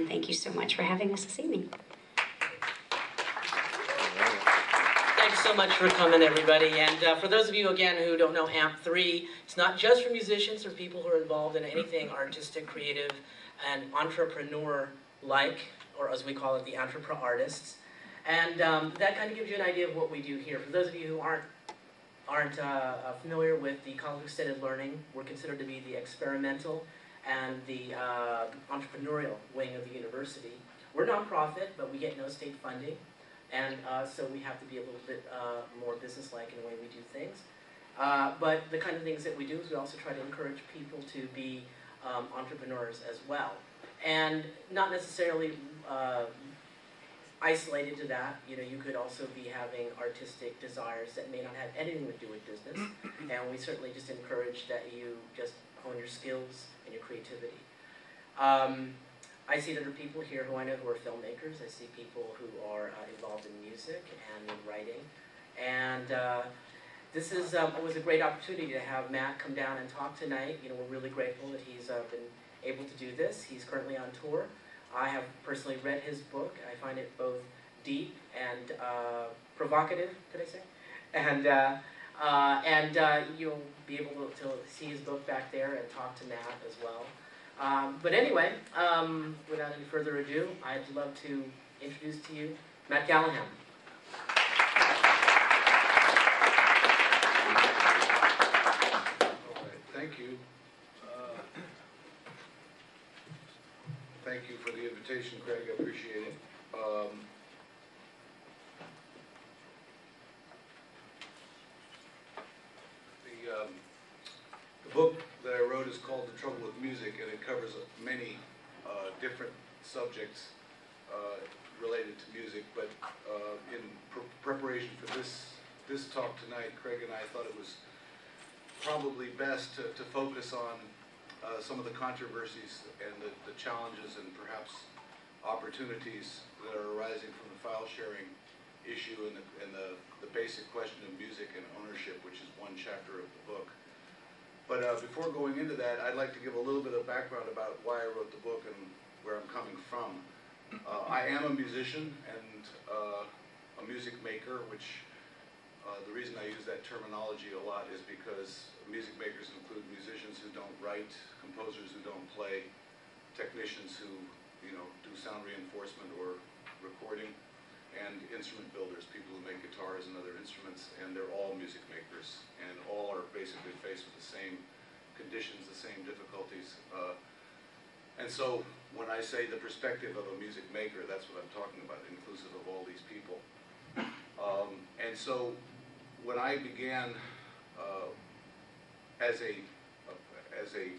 and thank you so much for having us this evening. Thanks so much for coming, everybody. And for those of you, again, who don't know AMP3, it's not just for musicians or people who are involved in anything artistic, creative, and entrepreneur-like, or as we call it, the entrepreneur artists. And that kind of gives you an idea of what we do here. For those of you who aren't familiar with the College of Extended Learning, we're considered to be the experimental and the entrepreneurial wing of the university. We're nonprofit, but we get no state funding. And so we have to be a little bit more business-like in the way we do things. But the kind of things that we do is we also try to encourage people to be entrepreneurs as well. And not necessarily isolated to that. You know, you could also be having artistic desires that may not have anything to do with business. And we certainly just encourage that you just hone your skills and your creativity. I see that there are people here who I know who are filmmakers. I see people who are involved in music and in writing. And this is was a great opportunity to have Matt come down and talk tonight. You know, we're really grateful that he's been able to do this. He's currently on tour. I have personally read his book. I find it both deep and provocative, could I say? And you'll be able to see his book back there and talk to Matt as well. But anyway, without any further ado, I'd love to introduce to you Matt Callahan. All right, thank you. Thank you for the invitation, Craig. I appreciate it. The book that I wrote is called The Trouble with Music, and it covers many different subjects related to music. But in preparation for this talk tonight, Craig and I thought it was probably best to focus on some of the controversies and the challenges and perhaps opportunities that are arising from the file sharing issue and the basic question of music and ownership, which is one chapter of the book. But before going into that, I'd like to give a little bit of background about why I wrote the book and where I'm coming from. I am a musician and a music maker, which the reason I use that terminology a lot is because music makers include musicians who don't write, composers who don't play, technicians who, you know, do sound reinforcement or recording, and instrument builders, people who make guitars and other instruments, and they're all music makers, and all are basically faced with the same conditions, the same difficulties. And so when I say the perspective of a music maker, that's what I'm talking about, inclusive of all these people. And so when I began as a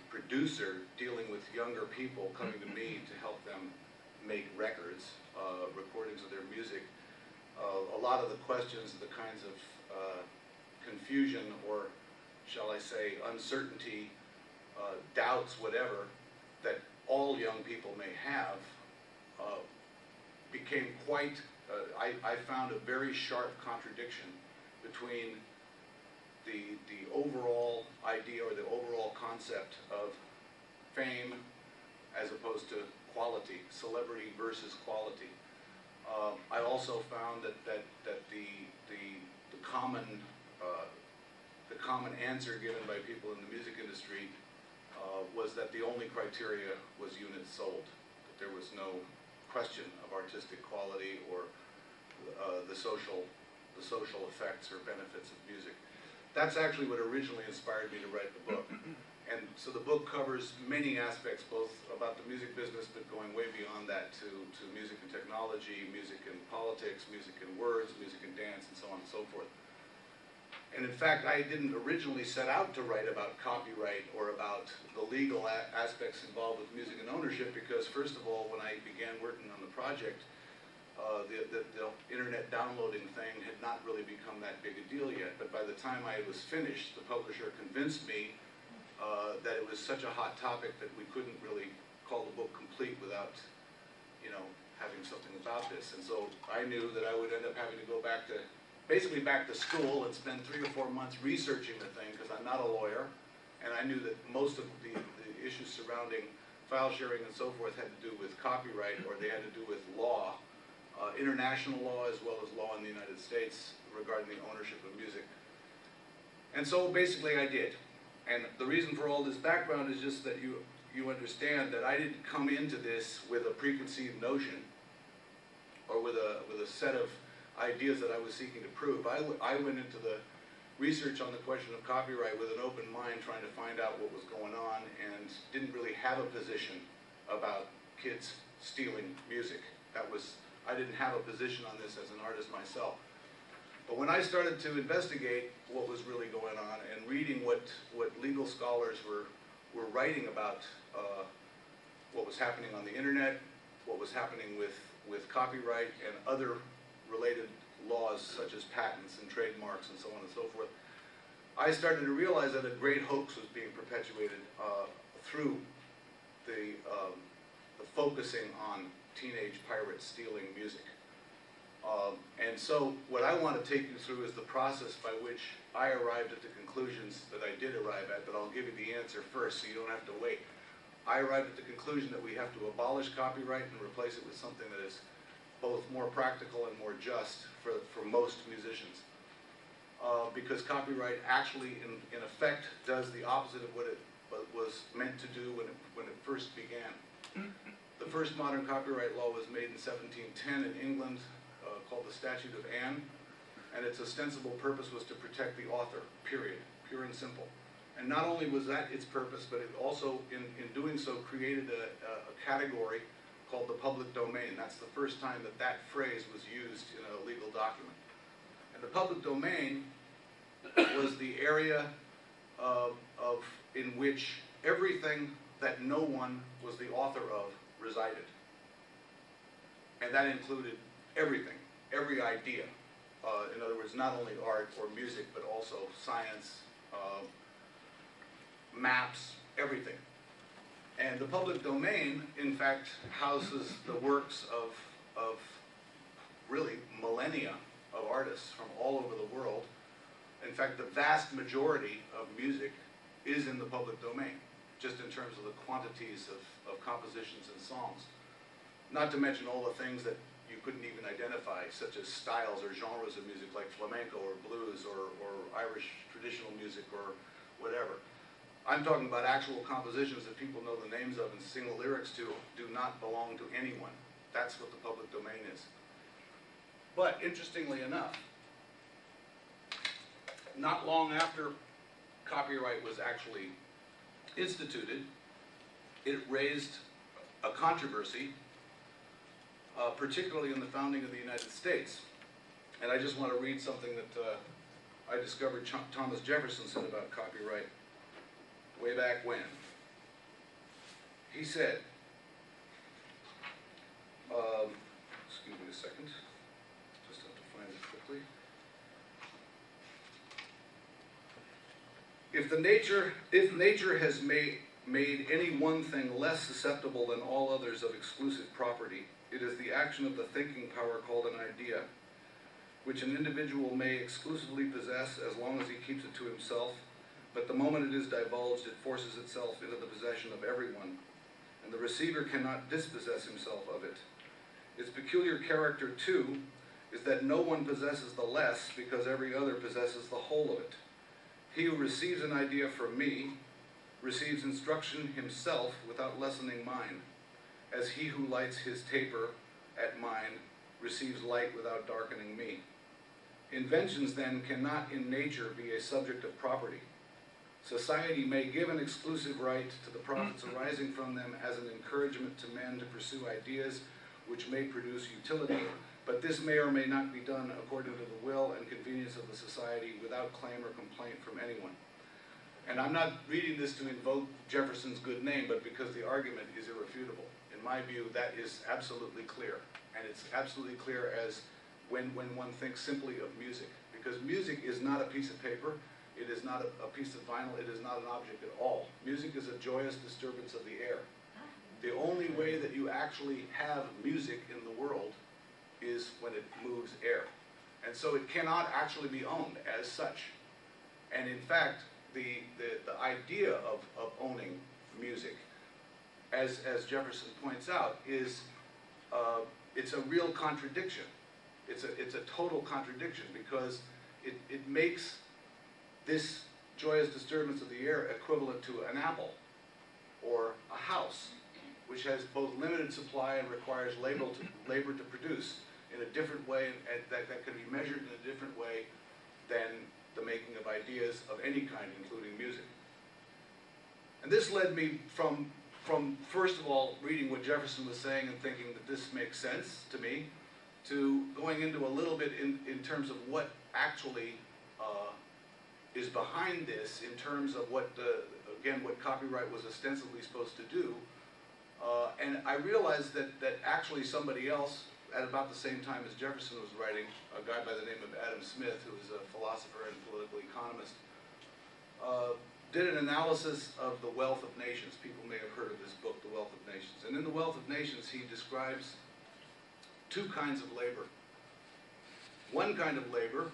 producer dealing with younger people coming to me to help them make records, recordings of their music, a lot of the questions, the kinds of confusion or, shall I say, uncertainty, doubts, whatever, that all young people may have, became quite, I found a very sharp contradiction between the overall idea or the overall concept of fame as opposed to quality, celebrity versus quality. I also found that the common answer given by people in the music industry was that the only criteria was units sold, that there was no question of artistic quality or the social effects or benefits of music. That's actually what originally inspired me to write the book. And so the book covers many aspects, both about the music business, but going way beyond that to music and technology, music and politics, music and words, music and dance, and so on and so forth. And in fact, I didn't originally set out to write about copyright or about the legal aspects involved with music and ownership, because first of all, when I began working on the project, the internet downloading thing had not really become that big a deal yet. But by the time I was finished, the publisher convinced me that it was such a hot topic that we couldn't really call the book complete without, you know, having something about this. And so I knew that I would end up having to go back to, basically back to school and spend 3 or 4 months researching the thing, because I'm not a lawyer, and I knew that most of the issues surrounding file sharing and so forth had to do with copyright, or they had to do with law, international law as well as law in the United States regarding the ownership of music. And so basically I did. And the reason for all this background is just that you understand that I didn't come into this with a preconceived notion or with a set of ideas that I was seeking to prove. I went into the research on the question of copyright with an open mind, trying to find out what was going on, and didn't really have a position about kids stealing music. I didn't have a position on this as an artist myself. But when I started to investigate what was really going on and reading what legal scholars were writing about what was happening on the internet, what was happening with copyright and other related laws such as patents and trademarks and so on and so forth, I started to realize that a great hoax was being perpetuated through the focusing on teenage pirates stealing music. And so what I want to take you through is the process by which I arrived at the conclusions that I did arrive at, but I'll give you the answer first so you don't have to wait. I arrived at the conclusion that we have to abolish copyright and replace it with something that is both more practical and more just for most musicians. Because copyright actually, in effect, does the opposite of what it was meant to do when it first began. The first modern copyright law was made in 1710 in England, called the Statute of Anne, and its ostensible purpose was to protect the author, period, pure and simple. And not only was that its purpose, but it also, in doing so, created a category called the public domain. That's the first time that phrase was used in a legal document. And the public domain was the area in which everything that no one was the author of resided. And that included everything, every idea. In other words, not only art or music, but also science, maps, everything. And the public domain, in fact, houses the works of really millennia of artists from all over the world. In fact, the vast majority of music is in the public domain, just in terms of the quantities of compositions and songs. Not to mention all the things that you couldn't even identify, such as styles or genres of music like flamenco or blues or Irish traditional music or whatever. I'm talking about actual compositions that people know the names of and sing the lyrics to, do not belong to anyone. That's what the public domain is. But interestingly enough, not long after copyright was actually instituted, it raised a controversy, particularly in the founding of the United States. And I just want to read something that I discovered Thomas Jefferson said about copyright way back when. He said, excuse me a second, just have to find it quickly. If nature has made any one thing less susceptible than all others of exclusive property, it is the action of the thinking power called an idea, which an individual may exclusively possess as long as he keeps it to himself, but the moment it is divulged, it forces itself into the possession of everyone, and the receiver cannot dispossess himself of it. Its peculiar character, too, is that no one possesses the less because every other possesses the whole of it. He who receives an idea from me receives instruction himself without lessening mine, as he who lights his taper at mine receives light without darkening me. Inventions, then, cannot in nature be a subject of property. Society may give an exclusive right to the profits arising from them as an encouragement to men to pursue ideas which may produce utility, but this may or may not be done according to the will and convenience of the society without claim or complaint from anyone. And I'm not reading this to invoke Jefferson's good name, but because the argument is irrefutable. In my view, that is absolutely clear. And it's absolutely clear as when one thinks simply of music. Because music is not a piece of paper, it is not a piece of vinyl, it is not an object at all. Music is a joyous disturbance of the air. The only way that you actually have music in the world is when it moves air. And so it cannot actually be owned as such. And in fact, the idea of owning music as Jefferson points out, is it's a real contradiction. It's a total contradiction, because it makes this joyous disturbance of the air equivalent to an apple or a house, which has both limited supply and requires labor to produce in a different way, and that can be measured in a different way than the making of ideas of any kind, including music. And this led me from first of all reading what Jefferson was saying and thinking that this makes sense to me, to going into a little bit in terms of what actually is behind this, in terms of what what copyright was ostensibly supposed to do. And I realized that actually somebody else, at about the same time as Jefferson was writing, a guy by the name of Adam Smith, who is a philosopher and political economist, did an analysis of the wealth of nations. People may have heard of this book, The Wealth of Nations. And in The Wealth of Nations, he describes two kinds of labor. One kind of labor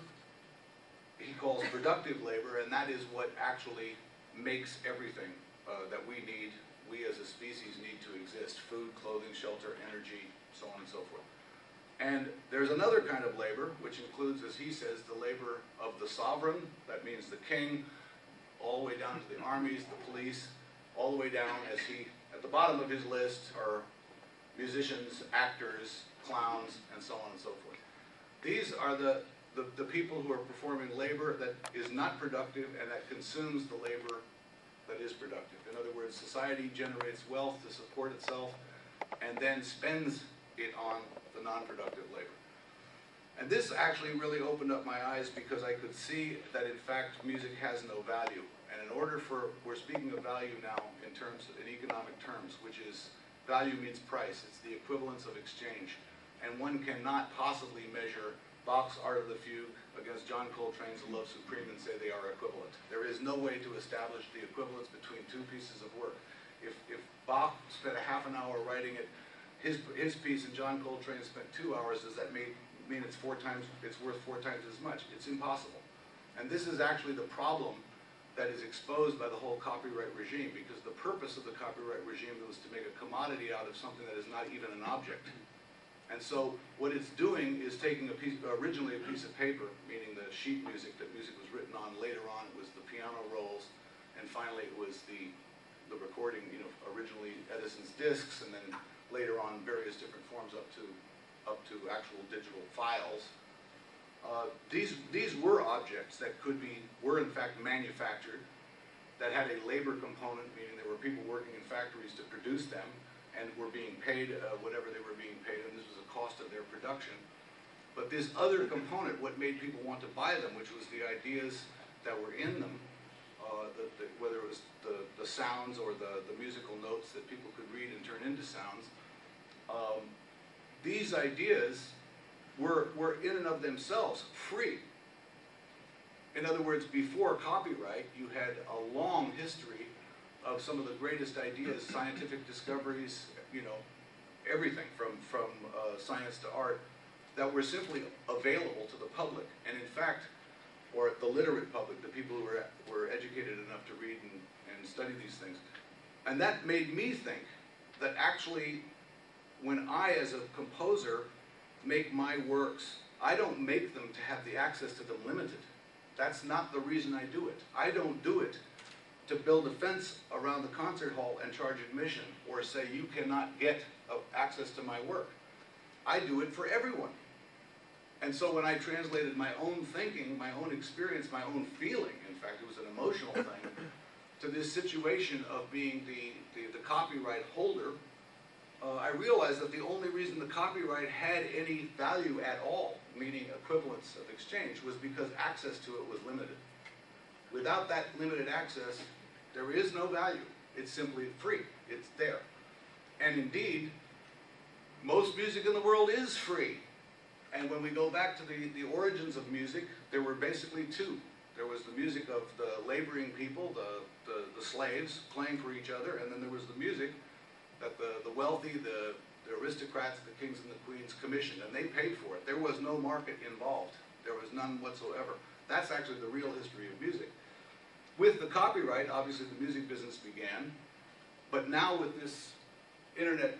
he calls productive labor, and that is what actually makes everything that we need, we as a species need to exist: food, clothing, shelter, energy, so on and so forth. And there's another kind of labor, which includes, as he says, the labor of the sovereign, that means the king, all the way down to the armies, the police, all the way down, as he, at the bottom of his list, are musicians, actors, clowns, and so on and so forth. These are the people who are performing labor that is not productive and that consumes the labor that is productive. In other words, society generates wealth to support itself and then spends it on the non-productive labor. And this actually really opened up my eyes, because I could see that in fact music has no value. And in order for, we're speaking of value now in economic terms, which is, value means price, it's the equivalence of exchange. And one cannot possibly measure Bach's Art of the Fugue against John Coltrane's Love Supreme and say they are equivalent. There is no way to establish the equivalence between two pieces of work. If Bach spent a half an hour writing it, his piece, and John Coltrane spent 2 hours, does that mean it's worth 4 times as much? It's impossible. And this is actually the problem that is exposed by the whole copyright regime, because the purpose of the copyright regime was to make a commodity out of something that is not even an object. And so what it's doing is taking originally a piece of paper, meaning the sheet music that music was written on. Later on it was the piano rolls, and finally it was the recording, originally Edison's discs, and then later on various different forms up to actual digital files. These were objects that were in fact manufactured, that had a labor component, meaning there were people working in factories to produce them, and were being paid whatever they were being paid, and this was the cost of their production. But this other component, what made people want to buy them, which was the ideas that were in them, whether it was the sounds or the musical notes that people could read and turn into sounds, these ideas were in and of themselves free. In other words, before copyright, you had a long history of some of the greatest ideas, scientific discoveries, everything from science to art, that were simply available to the public. And in fact, or the literate public, the people who were educated enough to read and study these things. And that made me think that actually, when I, as a composer, make my works, I don't make them to have the access to them limited. That's not the reason I do it. I don't do it to build a fence around the concert hall and charge admission, or say you cannot get access to my work. I do it for everyone. And so when I translated my own thinking, my own experience, my own feeling, in fact it was an emotional thing, to this situation of being the copyright holder, I realized that the only reason the copyright had any value at all, meaning equivalence of exchange, was because access to it was limited. Without that limited access, there is no value. It's simply free. It's there. And indeed, most music in the world is free. And when we go back to the origins of music, there were basically two. There was the music of the laboring people, the slaves, playing for each other, and then there was the music that the wealthy, the aristocrats, the kings and the queens commissioned, and they paid for it. There was no market involved. There was none whatsoever. That's actually the real history of music. With the copyright, obviously the music business began, but now with this internet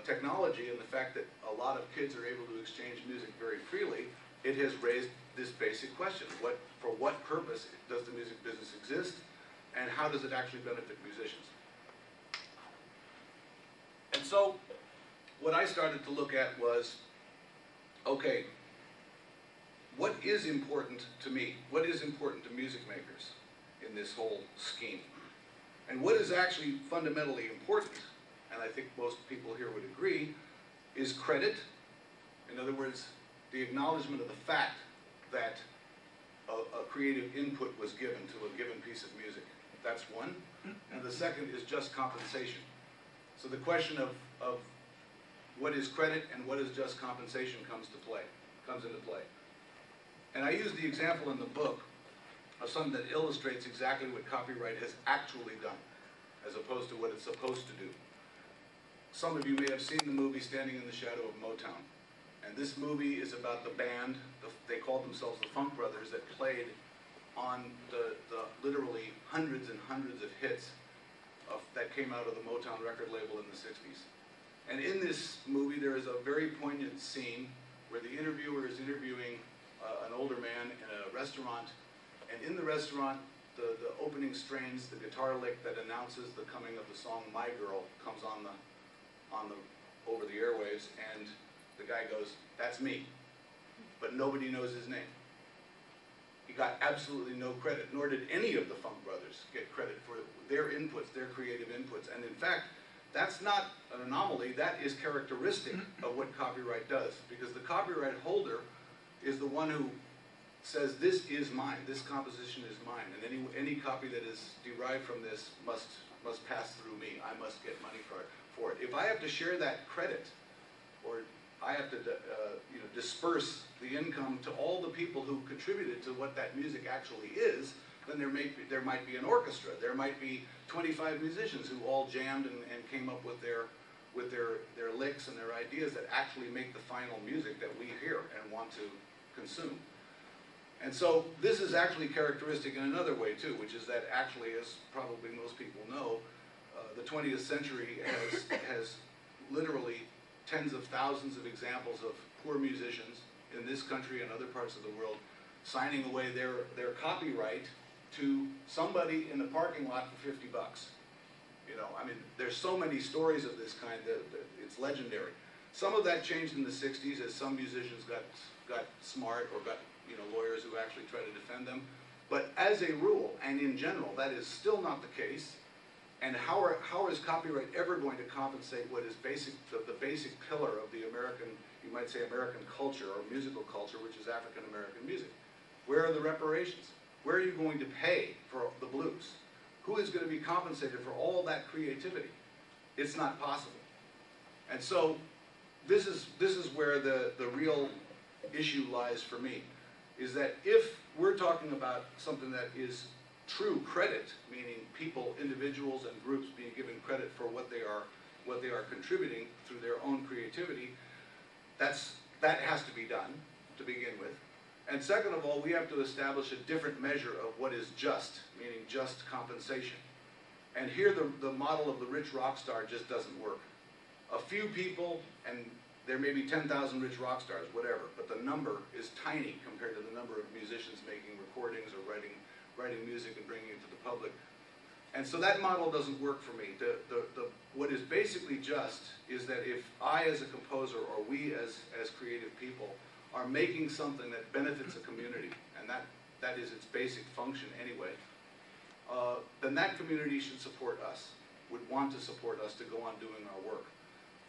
technology and the fact that a lot of kids are able to exchange music very freely, it has raised this basic question. For what purpose does the music business exist, and how does it actually benefit musicians? And so, what I started to look at was, okay, what is important to me? What is important to music makers in this whole scheme? And what is actually fundamentally important, and I think most people here would agree, is credit. In other words, the acknowledgement of the fact that a creative input was given to a given piece of music. That's one. And the second is just compensation. So the question of what is credit and what is just compensation comes into play. And I use the example in the book of something that illustrates exactly what copyright has actually done, as opposed to what it's supposed to do. Some of you may have seen the movie Standing in the Shadow of Motown. And this movie is about the band, they called themselves the Funk Brothers, that played on the literally hundreds and hundreds of hits that came out of the Motown record label in the 60s. And in this movie there is a very poignant scene where the interviewer is interviewing an older man in a restaurant, and in the restaurant the opening strains, the guitar lick that announces the coming of the song My Girl comes on the over the airwaves, and the guy goes, "That's me," but nobody knows his name. He got absolutely no credit, nor did any of the Funk Brothers get credit for their inputs, their creative inputs. And in fact, that's not an anomaly, that is characteristic of what copyright does, because the copyright holder is the one who says, this is mine, this composition is mine, and any copy that is derived from this must pass through me. I must get money for it. If I have to share that credit, or I have to disperse the income to all the people who contributed to what that music actually is, then there might be an orchestra. There might be 25 musicians who all jammed and came up with their licks and their ideas that actually make the final music that we hear and want to consume. And so this is actually characteristic in another way too, which is that actually, as probably most people know, the 20th century has literally tens of thousands of examples of poor musicians in this country and other parts of the world signing away their copyright to somebody in the parking lot for 50 bucks. You know, I mean, there's so many stories of this kind that it's legendary. Some of that changed in the 60s as some musicians got smart or got lawyers who actually try to defend them. But as a rule, and in general, that is still not the case. And how is copyright ever going to compensate what is the basic pillar of the American, you might say American culture or musical culture, which is African American music? Where are the reparations? Where are you going to pay for the blues? Who is going to be compensated for all that creativity? It's not possible. And so this is where the real issue lies for me, is that if we're talking about something that is true credit, meaning people, individuals, and groups being given credit for what they are contributing through their own creativity, that has to be done to begin with. And second of all, we have to establish a different measure of what is just, meaning just compensation. And here the model of the rich rock star just doesn't work. A few people, and there may be 10,000 rich rock stars, whatever, but the number is tiny compared to the number of musicians making recordings or writing music and bringing it to the public. And so that model doesn't work for me. What is basically just is that if I as a composer or we as creative people are making something that benefits a community, and that is its basic function anyway, then that community should support us, would want to support us to go on doing our work.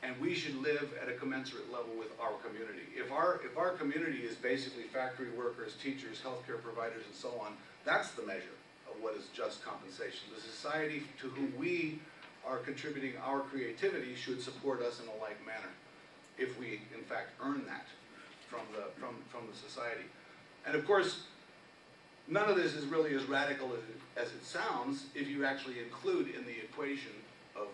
And we should live at a commensurate level with our community. If our community is basically factory workers, teachers, healthcare providers, and so on, that's the measure of what is just compensation. The society to whom we are contributing our creativity should support us in a like manner, if we in fact earn that from the society. And of course, none of this is really as radical as it sounds if you actually include in the equation of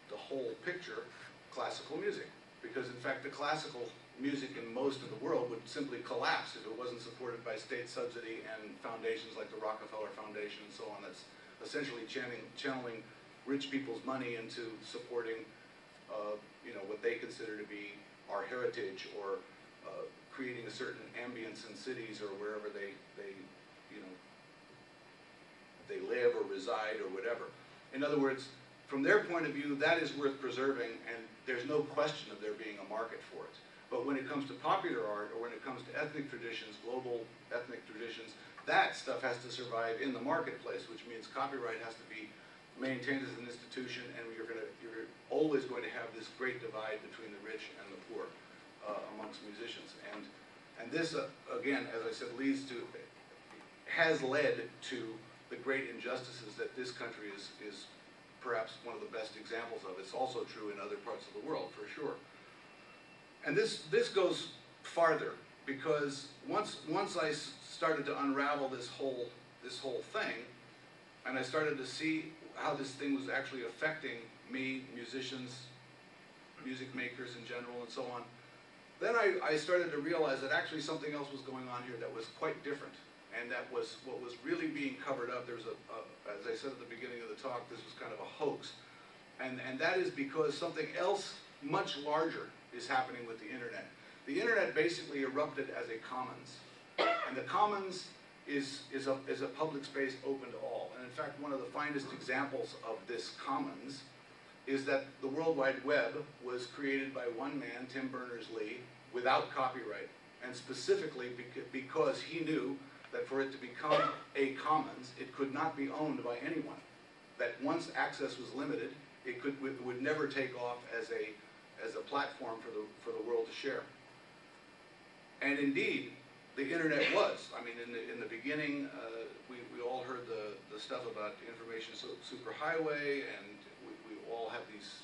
the whole picture classical music. Because in fact the classical music in most of the world would simply collapse if it wasn't supported by state subsidy and foundations like the Rockefeller Foundation and so on, that's essentially channeling rich people's money into supporting, you know, what they consider to be our heritage, or creating a certain ambience in cities or wherever they you know, they live or reside or whatever. In other words, from their point of view, that is worth preserving, and there's no question of there being a market for it. But when it comes to popular art, or when it comes to ethnic traditions, global ethnic traditions, that stuff has to survive in the marketplace, which means copyright has to be maintained as an institution, and you're always going to have this great divide between the rich and the poor amongst musicians. And this, again, as I said, has led to the great injustices that this country is perhaps one of the best examples of. It's also true in other parts of the world, for sure. And this goes farther, because once I started to unravel this whole thing, and I started to see how this thing was actually affecting me, musicians, music makers in general, and so on, then I started to realize that actually something else was going on here that was quite different, and that was what was really being covered up. There's as I said at the beginning of the talk, this was kind of a hoax, and that is because something else much larger is happening with the internet. The internet basically erupted as a commons, and the commons is a public space open to all. And in fact, one of the finest examples of this commons is that the World Wide Web was created by one man, Tim Berners-Lee, without copyright, and specifically because he knew that for it to become a commons, it could not be owned by anyone. That once access was limited, it would never take off as a platform for the world to share. And indeed, the internet was. I mean, in the beginning, we all heard the stuff about information superhighway, and we all have these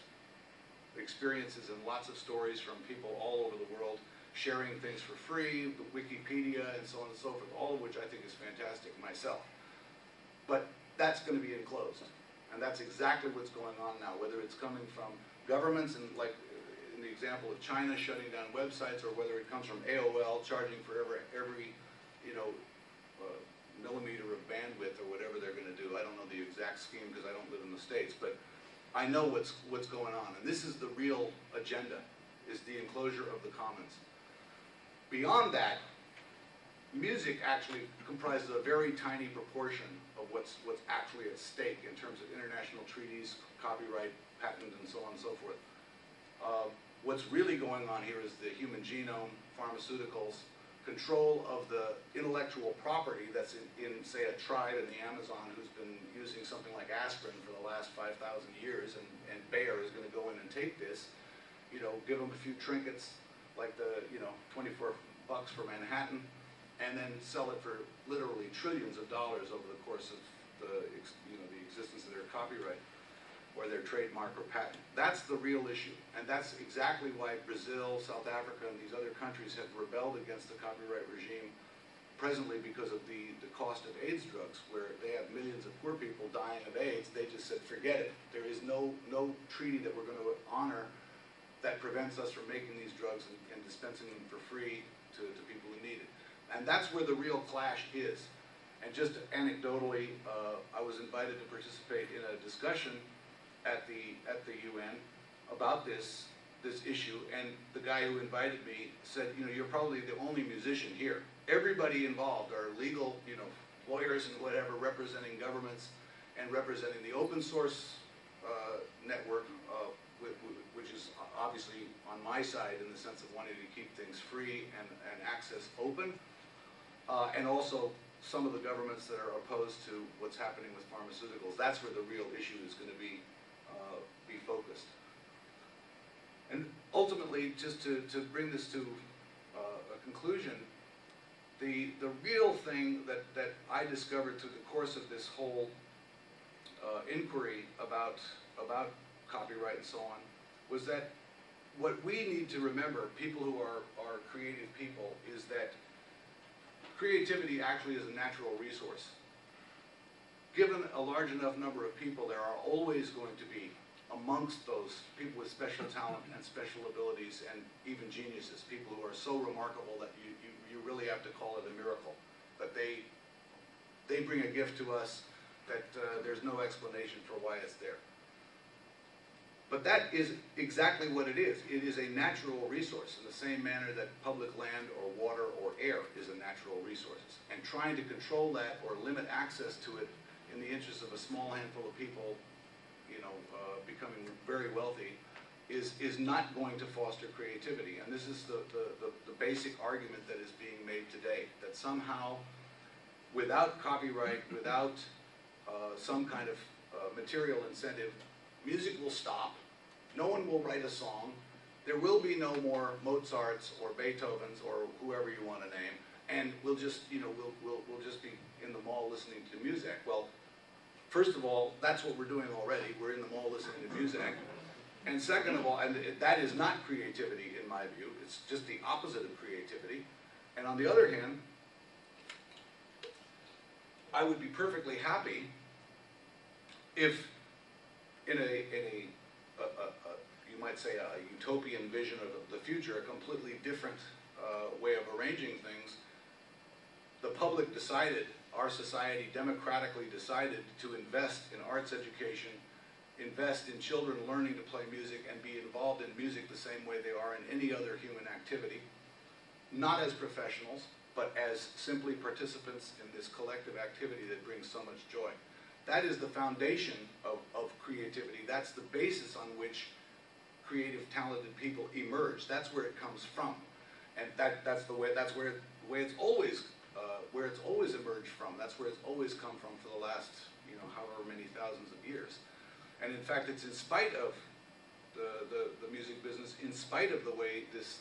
experiences and lots of stories from people all over the world sharing things for free, the Wikipedia, and so on and so forth, all of which I think is fantastic myself. But that's going to be enclosed, and that's exactly what's going on now, whether it's coming from governments, and like in the example of China shutting down websites, or whether it comes from AOL charging for every you know, millimeter of bandwidth or whatever they're going to do. I don't know the exact scheme because I don't live in the States, but I know what's going on, and this is the real agenda, is the enclosure of the commons. Beyond that, music actually comprises a very tiny proportion of what's actually at stake in terms of international treaties, copyright, patent, and so on and so forth. What's really going on here is the human genome, pharmaceuticals, control of the intellectual property that's in say, a tribe in the Amazon who's been using something like aspirin for the last 5,000 years, and Bayer is going to go in and take this, you know, give them a few trinkets, like the, you know, $24 for Manhattan, and then sell it for literally trillions of dollars over the course of the existence of their copyright or their trademark or patent. That's the real issue, and that's exactly why Brazil, South Africa, and these other countries have rebelled against the copyright regime presently, because of the cost of AIDS drugs, where they have millions of poor people dying of AIDS. They just said, forget it. There is no treaty that we're going to honor that prevents us from making these drugs and dispensing them for free to people who need it. And that's where the real clash is. And just anecdotally, I was invited to participate in a discussion at the UN about this issue, and the guy who invited me said, you know, you're probably the only musician here. Everybody involved are legal, you know, lawyers and whatever, representing governments and representing the open source network, which is obviously on my side in the sense of wanting to keep things free and access open, and also some of the governments that are opposed to what's happening with pharmaceuticals. That's where the real issue is going to be focused. And ultimately, just to bring this to a conclusion, the real thing that I discovered through the course of this whole inquiry about copyright and so on, was that what we need to remember, people who are creative people, is that creativity actually is a natural resource. Given a large enough number of people, there are always going to be, amongst those people with special talent and special abilities and even geniuses, people who are so remarkable that you really have to call it a miracle, that they bring a gift to us that there's no explanation for why it's there. But that is exactly what it is. It is a natural resource in the same manner that public land or water or air is a natural resource. And trying to control that or limit access to it in the interest of a small handful of people, becoming very wealthy, is not going to foster creativity. And this is the basic argument that is being made today, that somehow, without copyright, without some kind of material incentive, music will stop. No one will write a song. There will be no more Mozarts or Beethovens or whoever you want to name, and we'll just, we'll just be in the mall listening to music. Well, first of all, that's what we're doing already. We're in the mall listening to music. And second of all, and that is not creativity in my view. It's just the opposite of creativity. And on the other hand, I would be perfectly happy if in a you might say a utopian vision of the future, a completely different way of arranging things, the public decided, our society democratically decided to invest in arts education, invest in children learning to play music, and be involved in music the same way they are in any other human activity, not as professionals, but as simply participants in this collective activity that brings so much joy. That is the foundation of creativity. That's the basis on which creative, talented people emerge. That's where it comes from, and that's where it's always emerged from. That's where it's always come from for the last however many thousands of years. And in fact, it's in spite of the music business, in spite of the way this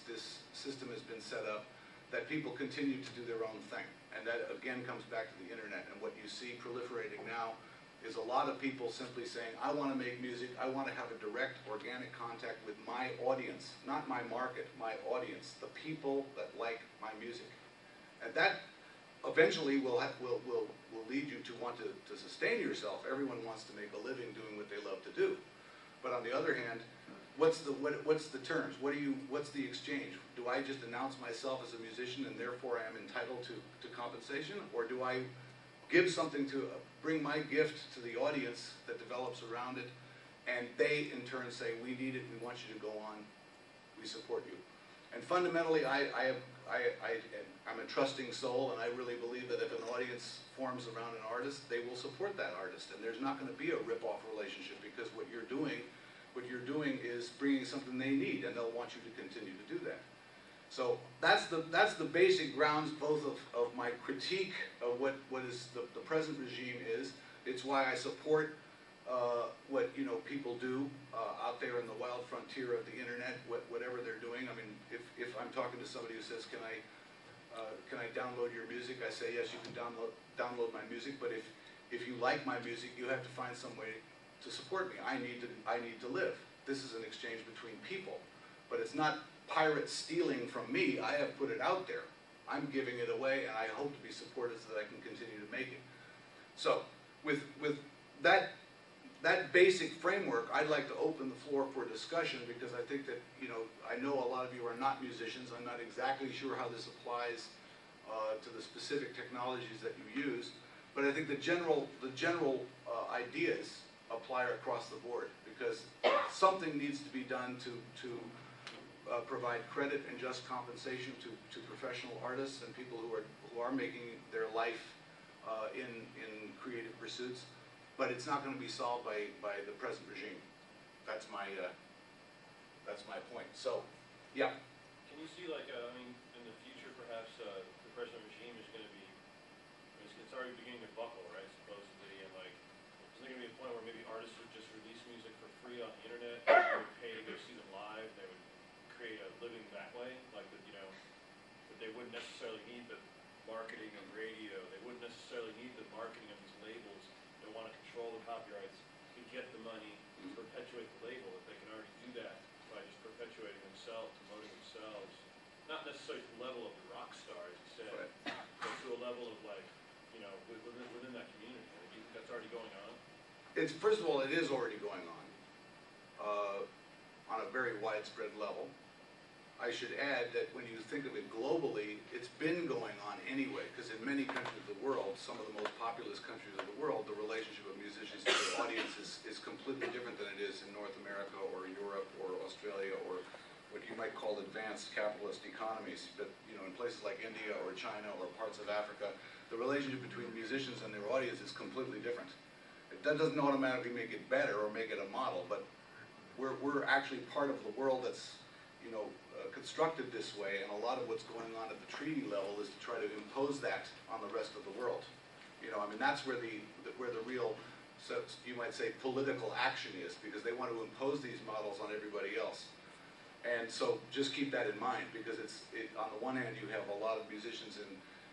system has been set up, that people continue to do their own thing. And that again comes back to the internet. And what you see proliferating now is a lot of people simply saying, I want to make music, I want to have a direct organic contact with my audience, not my market, my audience, the people that like my music. And that eventually will lead you to want to sustain yourself. Everyone wants to make a living doing what they love to do. But on the other hand, what's the terms? What's the exchange? Do I just announce myself as a musician and therefore I am entitled to compensation? Or do I give something to bring my gift to the audience that develops around it, and they in turn say, we need it, we want you to go on, we support you. And fundamentally, I'm a trusting soul, and I really believe that if an audience forms around an artist, they will support that artist, and there's not going to be a rip-off relationship, because what you're doing is bringing something they need, and they'll want you to continue to do that. So that's the basic grounds both of my critique of what is the present regime is. It's why I support what people do out there in the wild frontier of the internet, whatever they're doing. I mean, if I'm talking to somebody who says, can I download your music? I say, yes, you can download my music, but if you like my music, you have to find some way to support me. I need to live. This is an exchange between people, but it's not pirates stealing from me. I have put it out there. I'm giving it away, and I hope to be supported so that I can continue to make it. So, with that basic framework, I'd like to open the floor for discussion, because I think that I know a lot of you are not musicians. I'm not exactly sure how this applies to the specific technologies that you use, but I think the general ideas apply across the board, because something needs to be done to provide credit and just compensation to professional artists and people who are making their life in creative pursuits. But it's not going to be solved by the present regime. That's my point. So, yeah. Can you see, like, in the future, perhaps the present regime is going to be, it's already beginning to buckle, right, supposedly, and like, is there going to be a point where maybe artists would just release music for free on the internet, and they would pay to go see them live, they would create a living that way, like, that they wouldn't necessarily need the marketing of radio, they wouldn't necessarily need the marketing of these labels. They want to control the copyrights to get the money to perpetuate the label, if they can already do that by just perpetuating themselves, promoting themselves. Not necessarily to the level of the rock star, as you said, right, but to a level of, like, within that community. Do you think that's already going on? First of all, it is already going on a very widespread level. I should add that when you think of it globally, it's been going on anyway, because in many countries of the world, some of the most populous countries of the world, the relationship of musicians to their audience is completely different than it is in North America or you might call advanced capitalist economies, but you know, in places like India or China or parts of Africa, the relationship between musicians and their audience is completely different. That doesn't automatically make it better or make it a model, but we're actually part of the world that's, you know, constructed this way, and a lot of what's going on at the treaty level is to try to impose that on the rest of the world. You know, I mean, that's where the real, so you might say, political action is, because they want to impose these models on everybody else. And so just keep that in mind, because on the one hand, you have a lot of musicians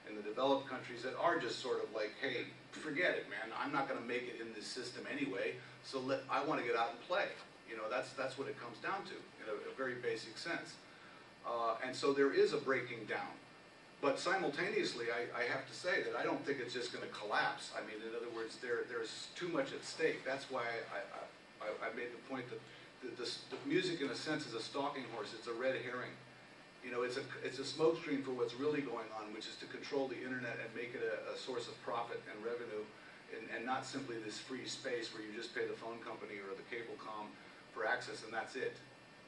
in the developed countries that are just sort of like, hey, forget it, man, I'm not going to make it in this system anyway, so I want to get out and play. You know, that's what it comes down to, in a very basic sense. And so there is a breaking down. But simultaneously, I have to say that I don't think it's just going to collapse. I mean, in other words, there's too much at stake. That's why I made the point that the music, in a sense, is a stalking horse. It's a red herring. You know, it's a smokescreen for what's really going on, which is to control the internet and make it a source of profit and revenue, and not simply this free space where you just pay the phone company or the cable com for access and that's it.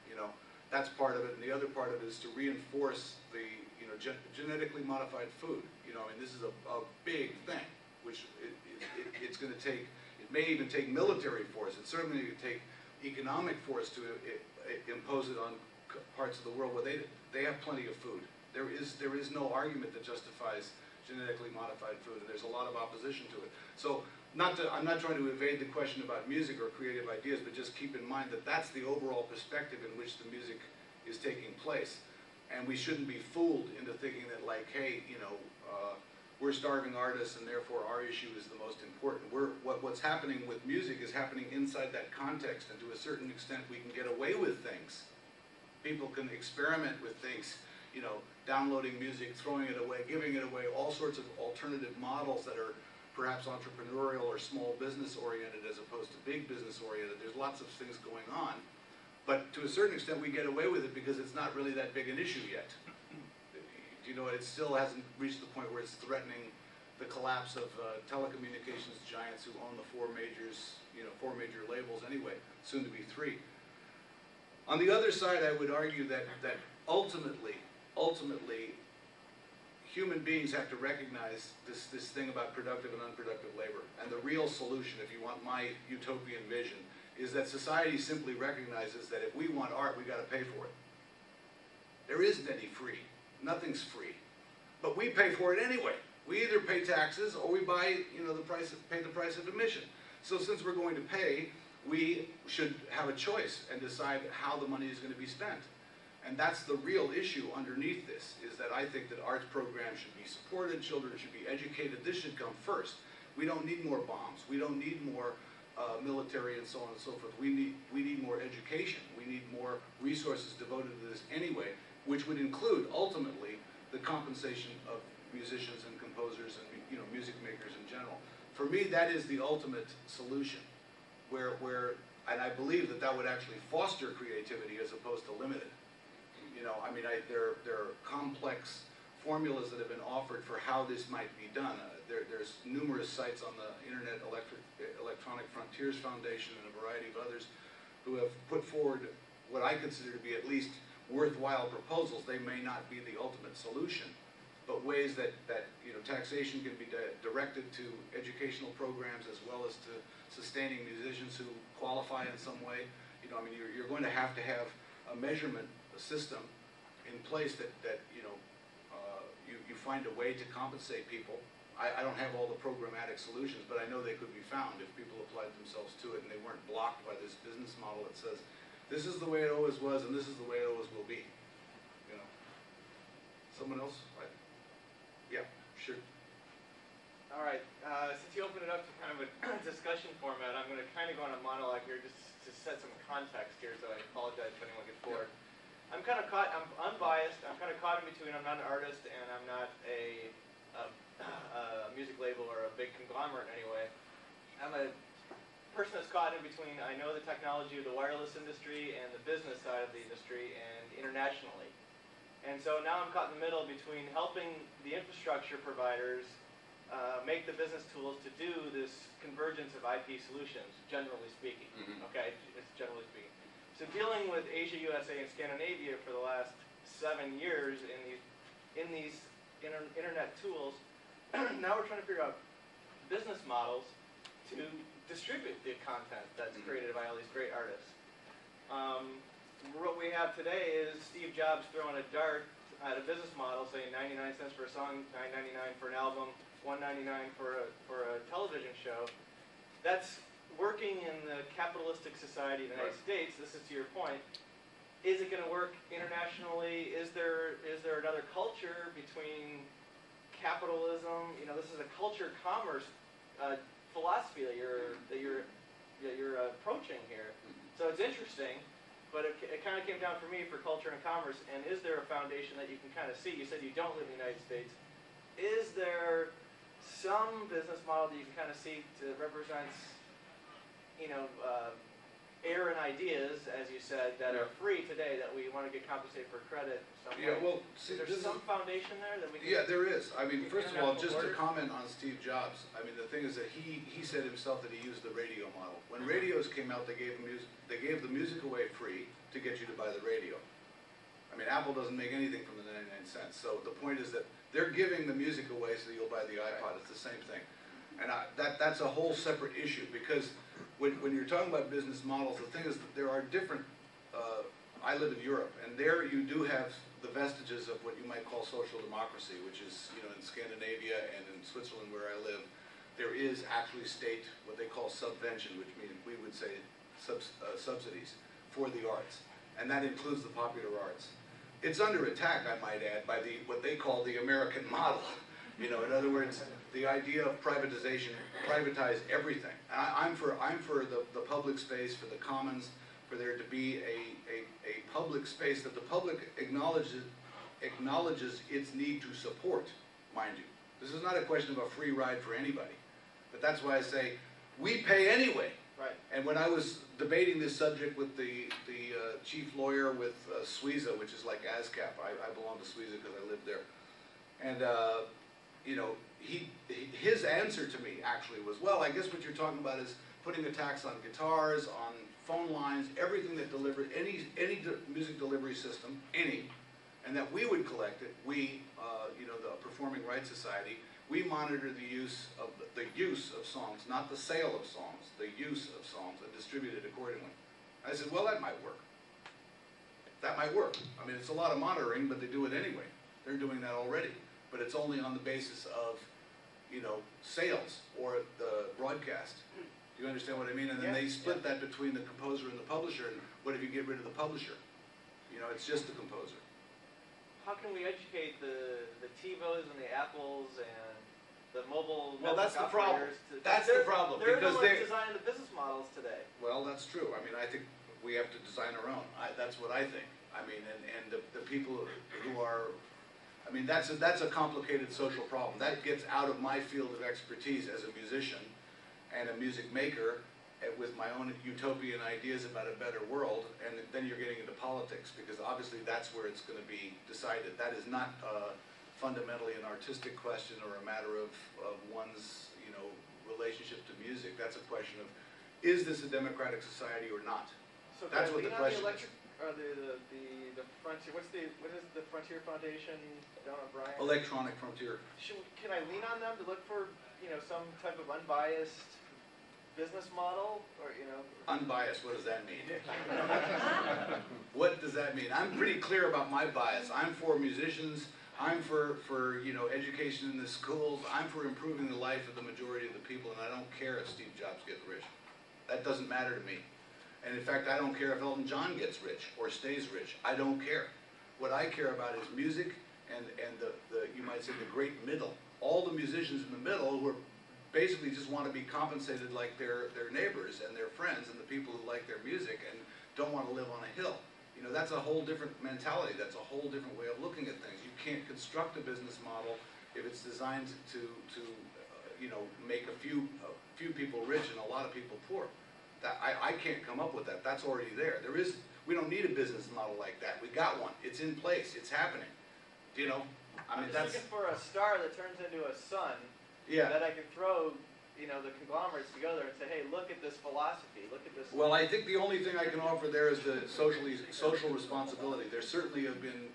You know, that's part of it, and the other part of it is to reinforce the, you know, genetically modified food. You know, I mean, this is a big thing, which it's going to take. It may even take military force. It's certainly going to take economic force to impose it on parts of the world where they have plenty of food. There is no argument that justifies genetically modified food, and there's a lot of opposition to it. So I'm not trying to evade the question about music or creative ideas, but just keep in mind that that's the overall perspective in which the music is taking place. And we shouldn't be fooled into thinking that, like, hey, you know, we're starving artists and therefore our issue is the most important. What's happening with music is happening inside that context, and to a certain extent we can get away with things. People can experiment with things, you know, downloading music, throwing it away, giving it away, all sorts of alternative models that are perhaps entrepreneurial or small business oriented as opposed to big business oriented. There's lots of things going on, but to a certain extent we get away with it because it's not really that big an issue yet. You know, it still hasn't reached the point where it's threatening the collapse of telecommunications giants who own the four major labels anyway, soon to be 3. On the other side, I would argue that ultimately, human beings have to recognize this thing about productive and unproductive labor. And the real solution, if you want my utopian vision, is that society simply recognizes that if we want art, we got to pay for it. There isn't any free. Nothing's free. But we pay for it anyway. We either pay taxes or we buy, you know, pay the price of admission. So since we're going to pay, we should have a choice and decide how the money is going to be spent. And that's the real issue underneath this, is that I think that arts programs should be supported, children should be educated. This should come first. We don't need more bombs. We don't need more military and so on and so forth. We need more education. We need more resources devoted to this anyway, which would include, ultimately, the compensation of musicians and composers and, you know, music makers in general. For me, that is the ultimate solution, and I believe that would actually foster creativity as opposed to limit it. You know, I mean, there are complex formulas that have been offered for how this might be done. There's numerous sites on the Internet Electronic Frontiers Foundation and a variety of others who have put forward what I consider to be at least worthwhile proposals. They may not be the ultimate solution, but ways that you know, taxation can be directed to educational programs as well as to sustaining musicians who qualify in some way. You know, I mean, you're going to have a measurement system in place that you know, you find a way to compensate people. I don't have all the programmatic solutions, but I know they could be found if people applied themselves to it and they weren't blocked by this business model that says, this is the way it always was and this is the way it always will be. You know. Someone else? Yeah, sure. All right, since you opened it up to kind of a discussion format, I'm going to kind of go on a monologue here just to set some context here, so I apologize if anyone gets bored. Yeah. I'm kind of caught, I'm unbiased, I'm kind of caught in between. I'm not an artist and I'm not a music label or a big conglomerate anyway. I'm a person that's caught in between. I know the technology of the wireless industry and the business side of the industry and internationally. And so now I'm caught in the middle between helping the infrastructure providers make the business tools to do this convergence of IP solutions, generally speaking. Mm-hmm. Okay, it's generally speaking. So dealing with Asia, USA, and Scandinavia for the last 7 years in these internet tools. Now we're trying to figure out business models to distribute the content that's created by all these great artists. What we have today is Steve Jobs throwing a dart at a business model saying 99 cents for a song, $9.99 for an album, $1.99 for a television show. That's working in the capitalistic society of the United States. This is to your point. Is it going to work internationally? Is there another culture between capitalism? You know, this is a culture commerce philosophy that you're approaching here. So it's interesting, but it kind of came down for me for culture and commerce. And is there a foundation that you can kind of see? You said you don't live in the United States. Is there some business model that you can kind of see that represents, you know, air and ideas, as you said, that are free today that we want to get compensated for credit somewhere? Yeah, well, see, is there some foundation there that we can... Yeah, there is. I mean, first of all, just to borders? comment on Steve Jobs, I mean, the thing is that he said himself that he used the radio model. When radios came out, they gave the music away free to get you to buy the radio. I mean, Apple doesn't make anything from the 99 cents. So the point is that they're giving the music away so you'll buy the iPod. It's the same thing. And that's a whole separate issue, because when you're talking about business models, the thing is that there are different, I live in Europe, and there you do have the vestiges of what you might call social democracy, which is, you know, in Scandinavia and in Switzerland where I live, there is actually state, what they call subvention, which means we would say subsidies for the arts, and that includes the popular arts. It's under attack, I might add, by what they call the American model. You know, in other words, the idea of privatization, privatize everything. I'm for the public space, for the commons, for there to be a public space that the public acknowledges its need to support, mind you. This is not a question of a free ride for anybody. But that's why I say, we pay anyway. Right. And when I was debating this subject with the chief lawyer with Suiza, which is like ASCAP, I belong to Suiza because I lived there. And you know, his answer to me actually was, well, I guess what you're talking about is putting a tax on guitars, on phone lines, everything that delivers, any music delivery system, and that we would collect it. We, you know, the Performing Rights Society, we monitor the use of songs, not the sale of songs, the use of songs, and distribute it accordingly. I said, well, that might work. That might work. I mean, it's a lot of monitoring, but they do it anyway. They're doing that already. But it's only on the basis of, you know, sales or the broadcast. Do you understand what I mean? And then they split that between the composer and the publisher. And what if you get rid of the publisher? You know, it's just the composer. How can we educate the TiVos and the Apples and the mobile Well, that's the problem. operators That's the problem, they're because the ones designing the business models today. Well, that's true. I mean, I think we have to design our own. That's what I think. I mean, and the people who are, I mean, that's a complicated social problem. That gets out of my field of expertise as a musician and a music maker, with my own utopian ideas about a better world, and then you're getting into politics, because obviously that's where it's going to be decided. That is not fundamentally an artistic question or a matter of one's, you know, relationship to music. That's a question of, is this a democratic society or not? So That's what the question is. The Frontier, what is the Frontier Foundation, Don O'Brien? Electronic Frontier. Can I lean on them to look for, you know, some type of unbiased business model, or, you know? Unbiased, what does that mean? What does that mean? I'm pretty clear about my bias. I'm for musicians. I'm for you know, education in the schools. I'm for improving the life of the majority of the people, and I don't care if Steve Jobs gets rich. That doesn't matter to me. And in fact, I don't care if Elton John gets rich or stays rich. I don't care. What I care about is music and the you might say the great middle. All the musicians in the middle who are basically just want to be compensated like their neighbors and their friends and the people who like their music and don't want to live on a hill. You know, that's a whole different mentality. That's a whole different way of looking at things. You can't construct a business model if it's designed to you know, make a few people rich and a lot of people poor. That I can't come up with that. That's already there. We don't need a business model like that. We got one. It's in place. It's happening. You know, I mean, I'm just looking for a star that turns into a sun. Yeah. That I can throw, the conglomerates to go there and say, hey, look at this philosophy, look at this. Well, I think the only thing I can offer there is the social responsibility. There certainly have been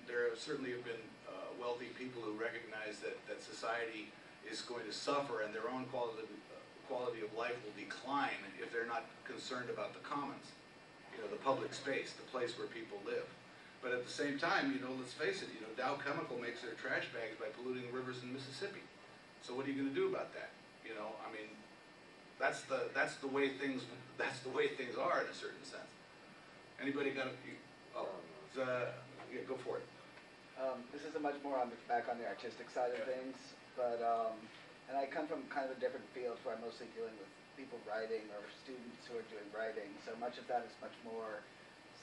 wealthy people who recognize that society is going to suffer and their own quality of life will decline if they're not concerned about the commons, the public space, the place where people live. But at the same time, let's face it, Dow Chemical makes their trash bags by polluting rivers in Mississippi. So what are you going to do about that? I mean, that's the way things are in a certain sense. Anybody got yeah, go for it. This is much more back on the artistic side of things, but and I come from kind of a different field where I'm mostly dealing with people writing or students who are doing writing. So much of that is much more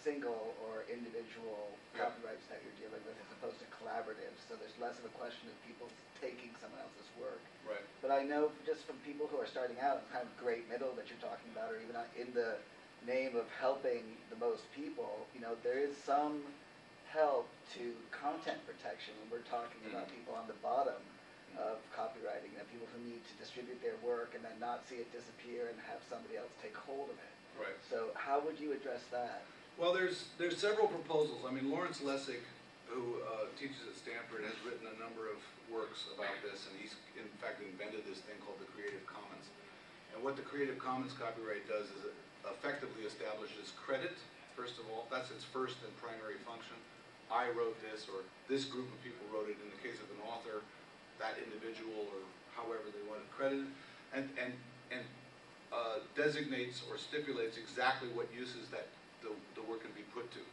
single or individual copyrights that you're dealing with as opposed to collaborative. So there's less of a question of people taking someone else's work. Right. But I know just from people who are starting out, kind of great middle that you're talking about, or even in the name of helping the most people, there is some help to content protection when we're talking about people on the bottom of copywriting, people who need to distribute their work and then not see it disappear and have somebody else take hold of it. Right. So how would you address that? Well, there's several proposals. I mean, Lawrence Lessig, who teaches at Stanford, has written a number of works about this, and he's in fact invented this thing called the Creative Commons. And what the Creative Commons copyright does is it effectively establishes credit, first of all. That's its first and primary function. I wrote this, or this group of people wrote it. In the case of an author, that individual, or however they want it credited, and designates or stipulates exactly what uses that the work can be put to.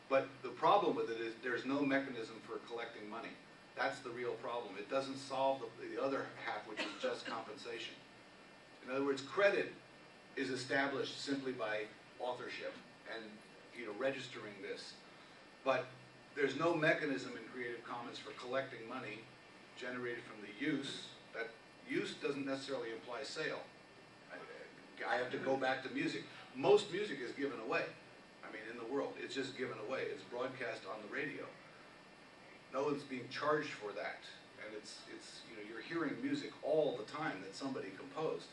But the problem with it is there's no mechanism for collecting money. That's the real problem. It doesn't solve the other half, which is just compensation. In other words, credit is established simply by authorship and registering this. But there's no mechanism in Creative Commons for collecting money generated from the use. That use doesn't necessarily imply sale. I have to go back to music. Most music is given away. I mean, in the world, it's just given away. It's broadcast on the radio. No one's being charged for that, and it's you're hearing music all the time that somebody composed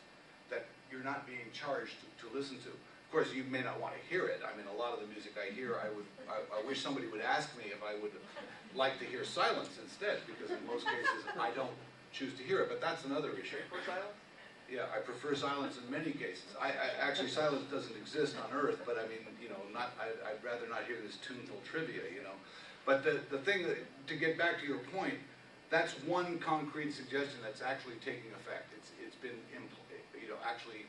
that you're not being charged to listen to. Of course, you may not want to hear it. I mean, a lot of the music I hear, I wish somebody would ask me if I would like to hear silence instead, because in most cases I don't choose to hear it. But that's another issue. For silence? Yeah, I prefer silence in many cases. Actually, silence doesn't exist on Earth, but I mean, I'd rather not hear this tuneful trivia, But the thing to get back to your point, that's one concrete suggestion that's actually taking effect. It's been actually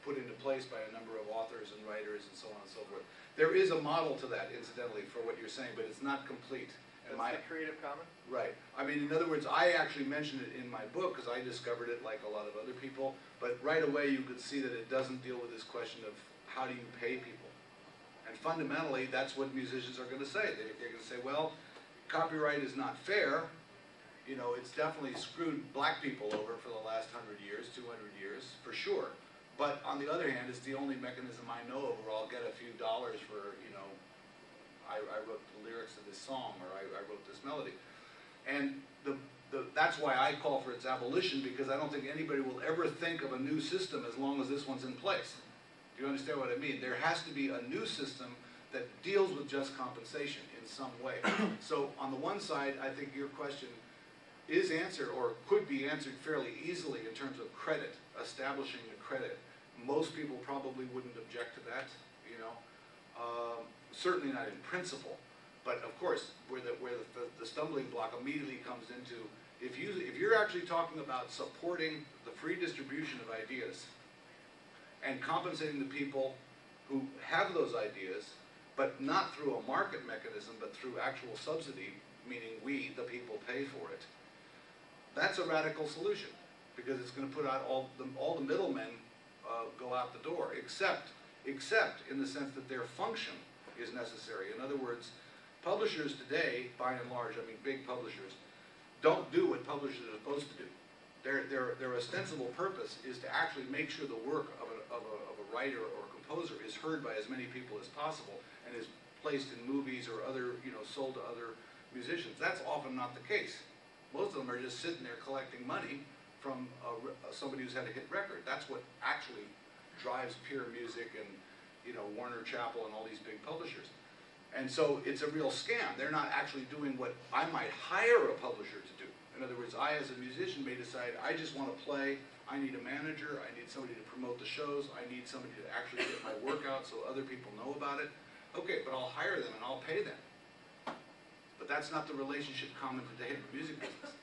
put into place by a number of authors and writers and so on and so forth. There is a model to that, incidentally, for what you're saying, but it's not complete. That's the Creative Commons? Right. I mean, in other words, I actually mentioned it in my book because I discovered it like a lot of other people, but right away you could see that it doesn't deal with this question of how do you pay people. And fundamentally, that's what musicians are going to say. They're going to say, well, copyright is not fair. It's definitely screwed black people over for the last 100 years, 200 years, for sure. But on the other hand, it's the only mechanism I know of where I'll get a few dollars for, I wrote the lyrics of this song, or I wrote this melody. And that's why I call for its abolition, because I don't think anybody will ever think of a new system as long as this one's in place. Do you understand what I mean? There has to be a new system that deals with just compensation in some way. So on the one side, I think your question is answered, or could be answered fairly easily in terms of credit, establishing the credit. Most people probably wouldn't object to that, certainly not in principle. But of course, where the stumbling block immediately comes into, if you're actually talking about supporting the free distribution of ideas and compensating the people who have those ideas, but not through a market mechanism, but through actual subsidy, meaning we, the people, pay for it, that's a radical solution, because it's going to put out all the middlemen go out the door, except in the sense that their function is necessary. In other words, publishers today, by and large, I mean big publishers, don't do what publishers are supposed to do. Their ostensible purpose is to actually make sure the work of a writer or composer is heard by as many people as possible and is placed in movies or other, sold to other musicians. That's often not the case. Most of them are just sitting there collecting money from somebody who's had a hit record. That's what actually drives Peer Music and, you know, Warner Chappell and all these big publishers. And so it's a real scam. They're not actually doing what I might hire a publisher to do. In other words, I as a musician may decide, I just want to play, I need a manager, I need somebody to promote the shows, I need somebody to actually get my work out so other people know about it. Okay, but I'll hire them and I'll pay them. But that's not the relationship common to the hit music business.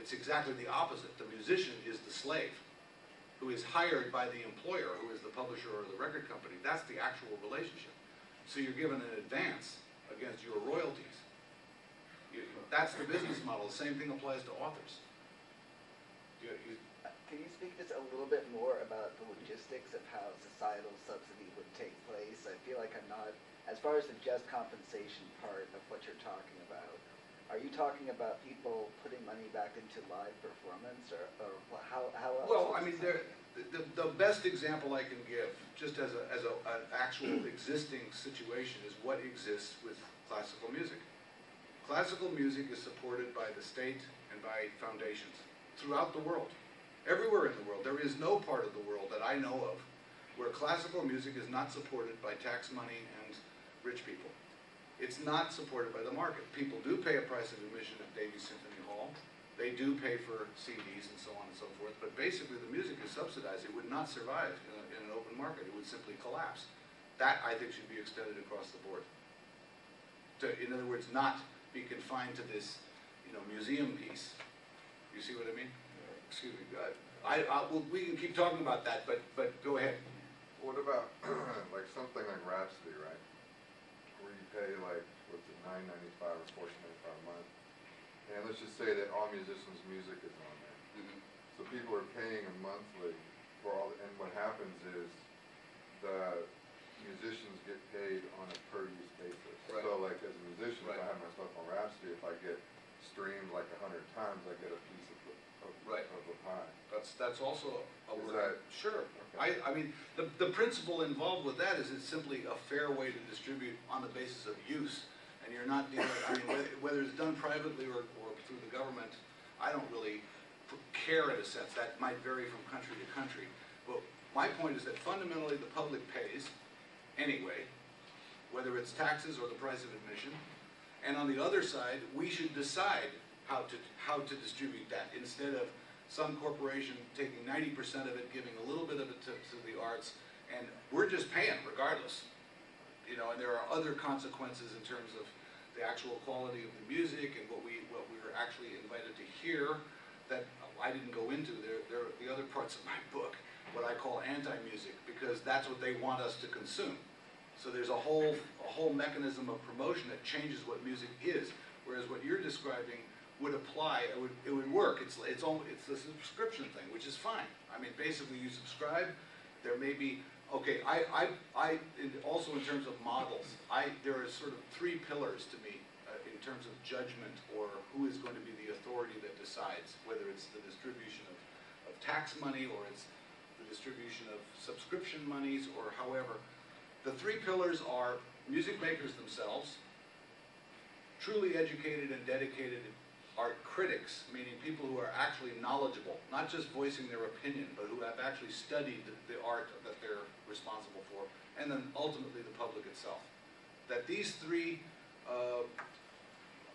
It's exactly the opposite. The musician is the slave who is hired by the employer, who is the publisher or the record company. That's the actual relationship. So you're given an advance against your royalties. That's the business model. The same thing applies to authors. Can you speak just a little bit more about the logistics of how societal subsidy would take place? I feel like I'm not, as far as the just compensation part of what you're talking about, are you talking about people putting money back into live performance, or how else? Well, I mean, the best example I can give, just as an actual existing situation, is what exists with classical music. Classical music is supported by the state and by foundations throughout the world. Everywhere in the world. There is no part of the world that I know of where classical music is not supported by tax money and rich people. It's not supported by the market. People do pay a price of admission at Davies Symphony Hall. They do pay for CDs and so on and so forth, but basically the music is subsidized. It would not survive in an open market. It would simply collapse. That, I think, should be extended across the board. In other words, not be confined to this, you know, museum piece. You see what I mean? Excuse me. We can keep talking about that, but go ahead. What about like something like Rhapsody, right? Where you pay like, what's it, $9.95 or $14.95 a month, and let's just say that all musicians' music is on there. Mm-hmm. So people are paying a monthly for all, and what happens is the musicians get paid on a per-use basis. Right. So like as a musician, Right. if I have my stuff on Rhapsody, if I get streamed like 100 times, I get a piece of Right. the pie. That's also a Is word. that- Sure. Okay. I mean, the principle involved with that is it's simply a fair way to distribute on the basis of use. And you're not dealing, I mean, whether it's done privately or through the government, I don't really care in a sense. That might vary from country to country. But my point is that fundamentally the public pays anyway, whether it's taxes or the price of admission. And on the other side, we should decide how to distribute that, instead of some corporation taking 90% of it, giving a little bit of it to the arts, and we're just paying regardless. You know, and there are other consequences in terms of the actual quality of the music and what we were actually invited to hear that I didn't go into. There are the other parts of my book, what I call anti-music, because that's what they want us to consume. So there's a whole mechanism of promotion that changes what music is, whereas what you're describing would apply, it would work. It's a subscription thing, which is fine. I mean, basically you subscribe, there may be, okay, also in terms of models, there are sort of three pillars to me in terms of judgment, or who is going to be the authority that decides, whether it's the distribution of tax money, or it's the distribution of subscription monies, or however. The three pillars are music makers themselves, truly educated and dedicated art critics, meaning people who are actually knowledgeable, not just voicing their opinion, but who have actually studied the art that they're responsible for, and then ultimately the public itself. That these three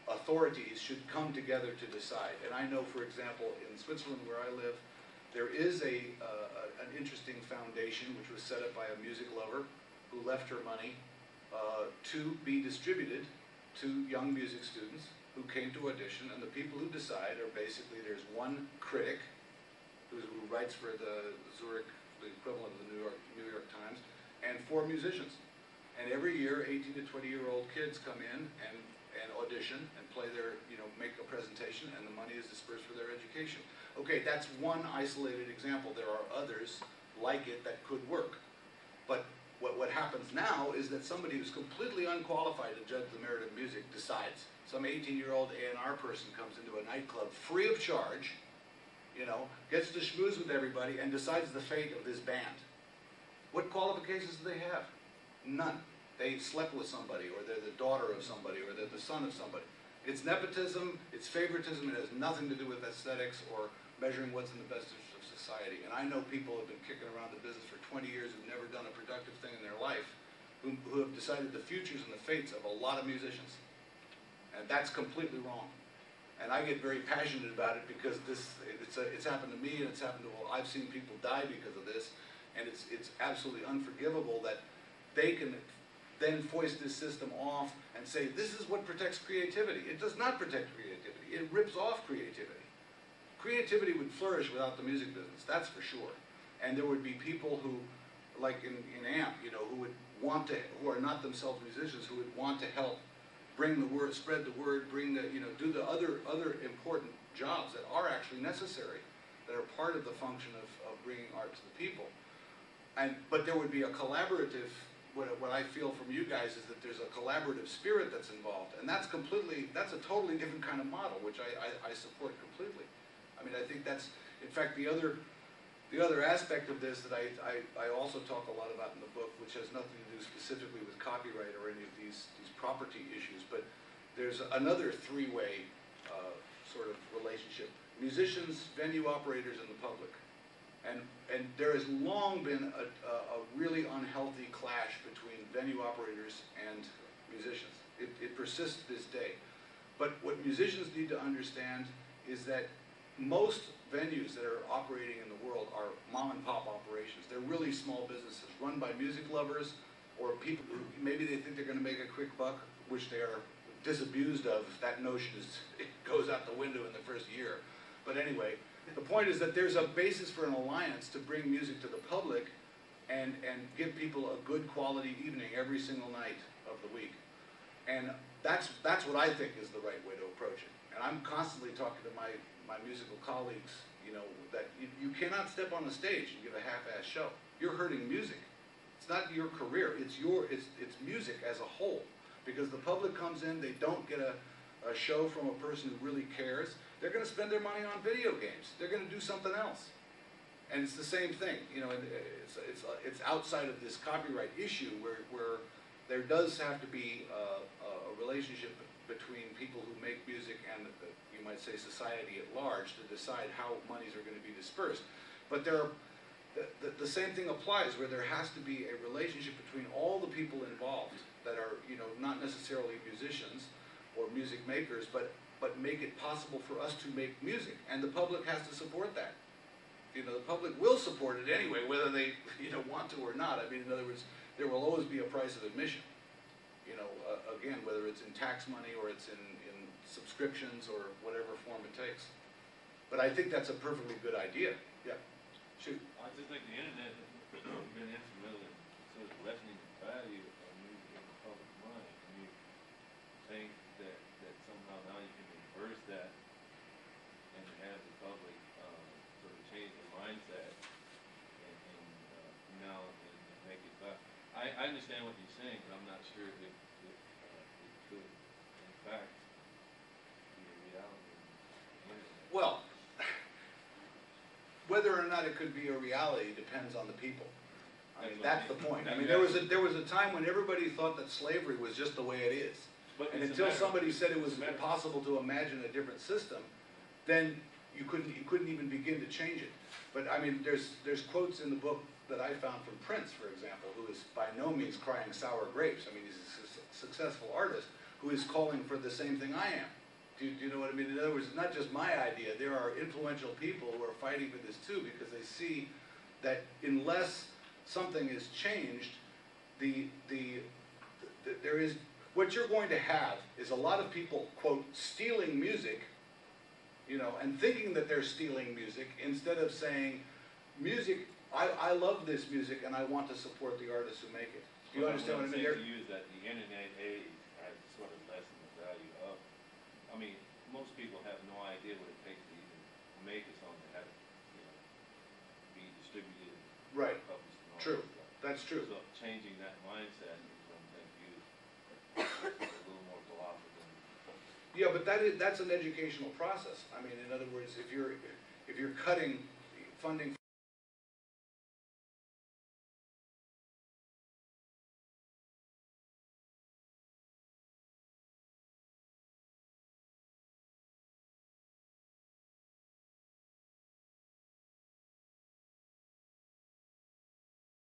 authorities should come together to decide. And I know, for example, in Switzerland where I live, there is an interesting foundation which was set up by a music lover who left her money to be distributed to young music students who came to audition, and the people who decide are basically, there's one critic who writes for the Zurich, the equivalent of the New York Times, and 4 musicians. And every year, 18 to 20-year-old kids come in and audition and play their, make a presentation, and the money is dispersed for their education. Okay, that's one isolated example. There are others like it that could work. But what happens now is that somebody who's completely unqualified to judge the merit of music decides. Some 18-year-old A&R person comes into a nightclub free of charge, gets to schmooze with everybody, and decides the fate of this band. What qualifications do they have? None. They slept with somebody, or they're the daughter of somebody, or they're the son of somebody. It's nepotism, it's favoritism, it has nothing to do with aesthetics or measuring what's in the best interest of society. And I know people have been kicking around the business for 20 years who've never done a productive thing in their life, who have decided the futures and the fates of a lot of musicians. And that's completely wrong. And I get very passionate about it because it's happened to me, and it's happened to, well, I've seen people die because of this, and it's absolutely unforgivable that they can then foist this system off and say, this is what protects creativity. It does not protect creativity. It rips off creativity. Creativity would flourish without the music business, that's for sure. And there would be people who, like in AMP, you know, who would want to, who are not themselves musicians, who would want to help bring the word, spread the word, bring the, you know, do the other important jobs that are actually necessary, that are part of the function of bringing art to the people. But there would be a collaborative, what I feel from you guys is that there's a collaborative spirit that's involved, and that's a totally different kind of model, which I support completely. I mean, I think that's, in fact, the other aspect of this that I also talk a lot about in the book, which has nothing to do specifically with copyright or any of these property issues, but there's another three-way sort of relationship. Musicians, venue operators, and the public. And there has long been a really unhealthy clash between venue operators and musicians. It persists to this day. But what musicians need to understand is that most venues that are operating in the world are mom and pop operations. They're really small businesses run by music lovers or people who maybe they think they're going to make a quick buck, which they are disabused of. That notion it goes out the window in the first year. But anyway, the point is that there's a basis for an alliance to bring music to the public and give people a good quality evening every single night of the week. And that's what I think is the right way to approach it. And I'm constantly talking to my musical colleagues, you know, that you cannot step on the stage and give a half-ass show. You're hurting music. It's not your career, it's music as a whole. Because the public comes in, they don't get a show from a person who really cares. They're going to spend their money on video games. They're going to do something else. And it's the same thing, you know, it's outside of this copyright issue where there does have to be a relationship between people who make music and you might say society at large to decide how monies are going to be dispersed. But the same thing applies where there has to be a relationship between all the people involved that are, you know, not necessarily musicians or music makers, but make it possible for us to make music, and the public has to support that. You know, the public will support it anyway, whether they, you know, want to or not. I mean, in other words, there will always be a price of admission. You know, again, whether it's in tax money or it's in subscriptions or whatever form it takes. But I think that's a perfectly good idea. Yeah. Shoot. I just think the internet has been instrumental in sort of lessening the value of music in the public mind. And you think that somehow now you can reverse that and have the public sort of change their mindset and make it back. I understand what you're saying, but I'm not sure if it could, in fact, be a reality. Well, whether or not it could be a reality depends on the people. I mean, that's the point. I mean, there was a time when everybody thought that slavery was just the way it is. And until somebody said it was impossible to imagine a different system, then you couldn't even begin to change it. But I mean, there's quotes in the book that I found from Prince, for example, who is by no means crying sour grapes. I mean, he's a successful artist who is calling for the same thing I am. Do you know what I mean? In other words, it's not just my idea. There are influential people who are fighting for this too, because they see that unless something is changed, there is, what you're going to have is a lot of people, quote, stealing music, you know, and thinking that they're stealing music instead of saying, music, I love this music and I want to support the artists who make it. Do you understand what I mean? What I'm saying to you is that the internet age has sort of lessened the value of, I mean, most people have no idea what it takes to even make a song to have it, you know, be distributed, Right. published and all True. that stuff. That's true. So changing that mindset is what I'm saying to you, is a little more cooperative than. Yeah, but that's an educational process. I mean, in other words, if you're cutting funding